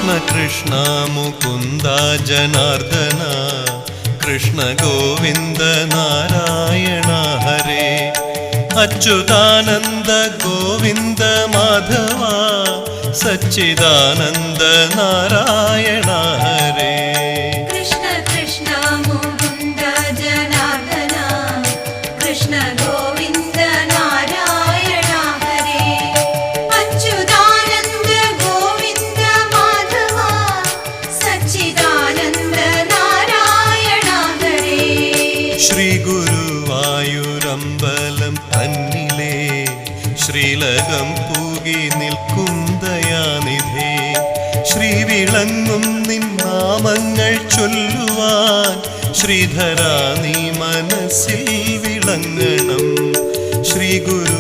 കൃഷ്ണ കൃഷ്ണ മുകുന്ദ ജനാർദ്ദന കൃഷ്ണ ഗോവിന്ദ നാരായണ ഹരേ അച്യുതാനന്ദ ഗോവിന്ദ മാധവ സച്ചിദാനന്ദ നാരായണ ഹരേ കൃഷ്ണ കൃഷ്ണ മുകുന്ദ ജനാർദ്ദന കൃഷ്ണ ഗോവിന്ദ നാരായണ ഹരേ അച്യുതാനന്ദ ഗോവിന്ദ മാധവ സച്ചിദാനന്ദ നാരായണ ഹരേ ശ്രീ ഗുരുവായൂരമ്പലം തന്നിലേ ശ്രീലകം പൂകി നിൽക്കും ദയാനിധേ ശ്രീ വിളങ്ങും നിൻ നാമങ്ങൾ ചൊല്ലുവാൻ ശ്രീധരാ നീ മനസ്സിൽ വിളങ്ങണം ശ്രീ ഗുരു